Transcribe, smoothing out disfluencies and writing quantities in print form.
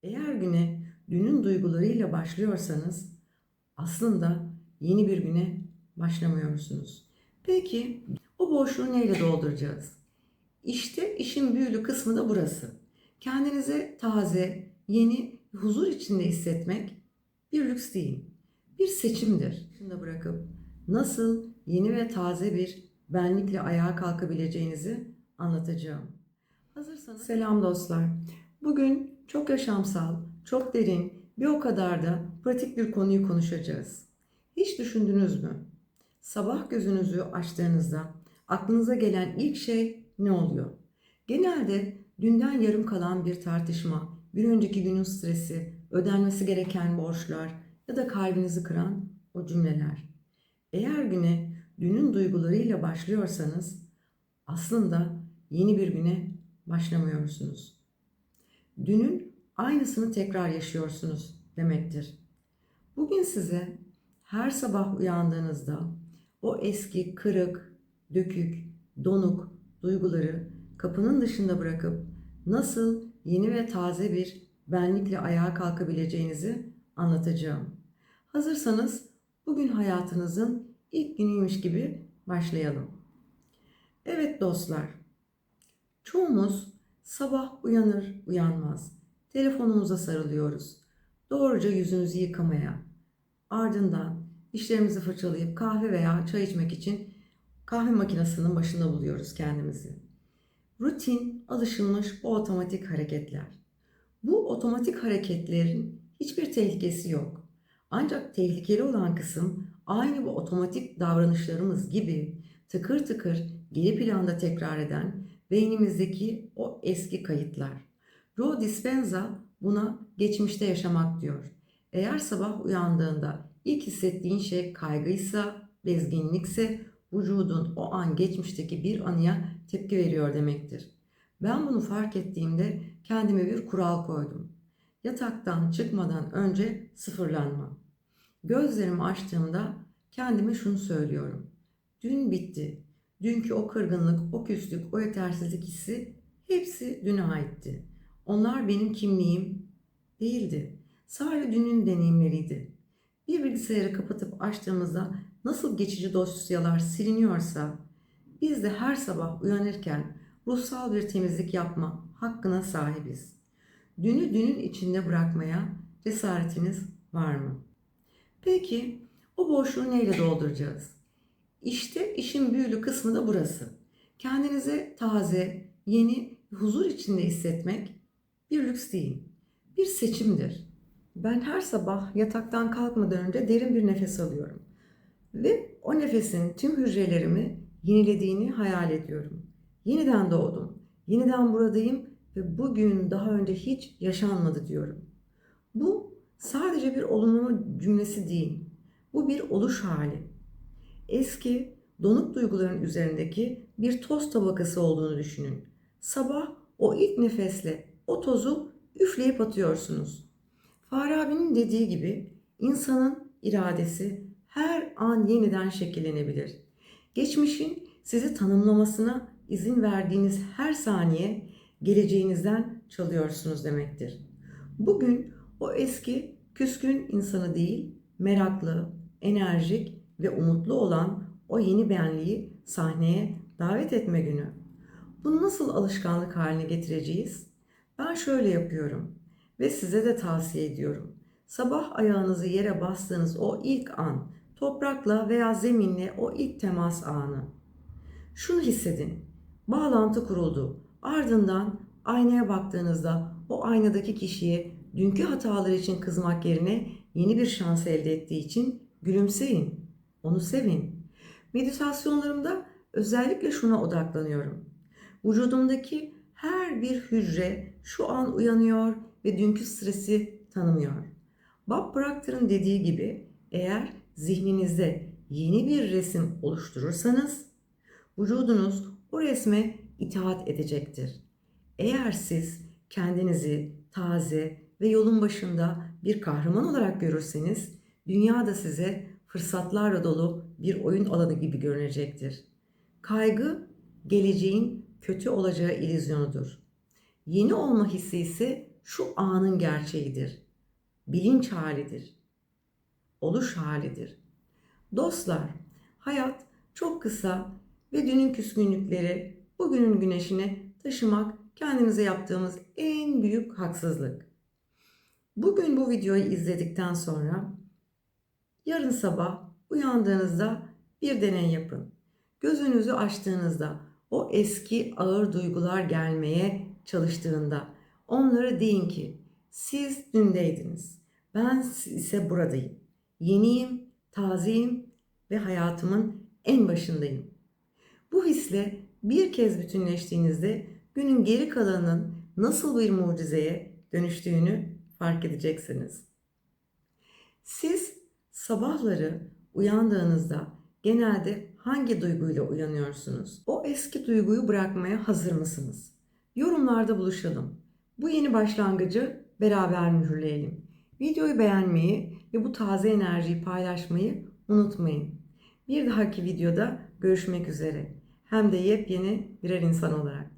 Eğer güne dünün duygularıyla başlıyorsanız aslında yeni bir güne başlamıyorsunuz. Peki o boşluğu neyle dolduracağız? İşte işin büyülü kısmı da burası. Kendinize taze, yeni, huzur içinde hissetmek bir lüks değil, bir seçimdir. Şimdi bırakıp nasıl yeni ve taze bir benlikle ayağa kalkabileceğinizi anlatacağım. Hazırsanız selam dostlar. Bugün çok yaşamsal, çok derin, bir o kadar da pratik bir konuyu konuşacağız. Hiç düşündünüz mü? Sabah gözünüzü açtığınızda aklınıza gelen ilk şey ne oluyor? Genelde dünden yarım kalan bir tartışma, bir önceki günün stresi, ödenmesi gereken borçlar ya da kalbinizi kıran o cümleler. Eğer güne dünün duygularıyla başlıyorsanız aslında yeni bir güne başlamıyorsunuz. Dünün aynısını tekrar yaşıyorsunuz demektir. Bugün size her sabah uyandığınızda o eski kırık, dökük, donuk duyguları kapının dışında bırakıp nasıl yeni ve taze bir benlikle ayağa kalkabileceğinizi anlatacağım. Hazırsanız bugün hayatınızın ilk günüymüş gibi başlayalım. Evet dostlar, çoğumuz sabah uyanır uyanmaz telefonumuza sarılıyoruz. Doğruca yüzümüzü yıkamaya, ardından dişlerimizi fırçalayıp kahve veya çay içmek için kahve makinesinin başında buluyoruz kendimizi. Rutin, alışılmış bu otomatik hareketler. Bu otomatik hareketlerin hiçbir tehlikesi yok. Ancak tehlikeli olan kısım aynı bu otomatik davranışlarımız gibi tıkır tıkır geri planda tekrar eden beynimizdeki o eski kayıtlar. Joe Dispenza buna geçmişte yaşamak diyor. Eğer sabah uyandığında ilk hissettiğin şey kaygıysa, bezginlikse vücudun o an geçmişteki bir anıya tepki veriyor demektir. Ben bunu fark ettiğimde kendime bir kural koydum. Yataktan çıkmadan önce sıfırlanma. Gözlerimi açtığımda kendime şunu söylüyorum. Dün bitti. Dünkü o kırgınlık, o küslük, o yetersizlik hissi hepsi düne aitti. Onlar benim kimliğim değildi. Sadece dünün deneyimleriydi. Bir bilgisayarı kapatıp açtığımızda nasıl geçici dosyalar siliniyorsa biz de her sabah uyanırken ruhsal bir temizlik yapma hakkına sahibiz. Dünü dünün içinde bırakmaya cesaretiniz var mı? Peki o boşluğu neyle dolduracağız? İşte işin büyülü kısmı da burası. Kendinize taze, yeni, huzur içinde hissetmek bir lüks değil, bir seçimdir. Ben her sabah yataktan kalkmadan önce derin bir nefes alıyorum. Ve o nefesin tüm hücrelerimi yenilediğini hayal ediyorum. Yeniden doğdum, yeniden buradayım ve bugün daha önce hiç yaşanmadı diyorum. Bu sadece bir olumlama cümlesi değil, bu bir oluş hali. Eski, donuk duyguların üzerindeki bir toz tabakası olduğunu düşünün. Sabah o ilk nefesle o tozu üfleyip atıyorsunuz. Farabi'nin dediği gibi insanın iradesi her an yeniden şekillenebilir. Geçmişin sizi tanımlamasına izin verdiğiniz her saniye geleceğinizden çalıyorsunuz demektir. Bugün o eski küskün insanı değil, meraklı, enerjik ve umutlu olan o yeni benliği sahneye davet etme günü. Bunu nasıl alışkanlık haline getireceğiz? Ben şöyle yapıyorum ve size de tavsiye ediyorum. Sabah ayağınızı yere bastığınız o ilk an, toprakla veya zeminle o ilk temas anı. Şunu hissedin. Bağlantı kuruldu. Ardından aynaya baktığınızda o aynadaki kişiye dünkü hatalar için kızmak yerine yeni bir şans elde ettiği için gülümseyin. Onu sevin. Meditasyonlarımda özellikle şuna odaklanıyorum. Vücudumdaki her bir hücre şu an uyanıyor ve dünkü stresi tanımıyor. Bob Proctor'ın dediği gibi eğer zihninizde yeni bir resim oluşturursanız vücudunuz o resme itaat edecektir. Eğer siz kendinizi taze ve yolun başında bir kahraman olarak görürseniz dünya da size fırsatlarla dolu bir oyun alanı gibi görünecektir. Kaygı geleceğin kötü olacağı illüzyonudur. Yeni olma hissi ise şu anın gerçeğidir. Bilinç halidir. Oluş halidir. Dostlar, hayat çok kısa ve dünün küskünlükleri bugünün güneşine taşımak kendimize yaptığımız en büyük haksızlık. Bugün bu videoyu izledikten sonra yarın sabah uyandığınızda bir deney yapın. Gözünüzü açtığınızda o eski ağır duygular gelmeye çalıştığında onlara deyin ki siz dündeydiniz. Ben ise buradayım. Yeniyim, tazeyim ve hayatımın en başındayım. Bu hisle bir kez bütünleştiğinizde günün geri kalanının nasıl bir mucizeye dönüştüğünü fark edeceksiniz. Siz sabahları uyandığınızda genelde hangi duyguyla uyanıyorsunuz? O eski duyguyu bırakmaya hazır mısınız? Yorumlarda buluşalım. Bu yeni başlangıcı beraber mühürleyelim. Videoyu beğenmeyi ve bu taze enerjiyi paylaşmayı unutmayın. Bir dahaki videoda görüşmek üzere. Hem de yepyeni birer insan olarak.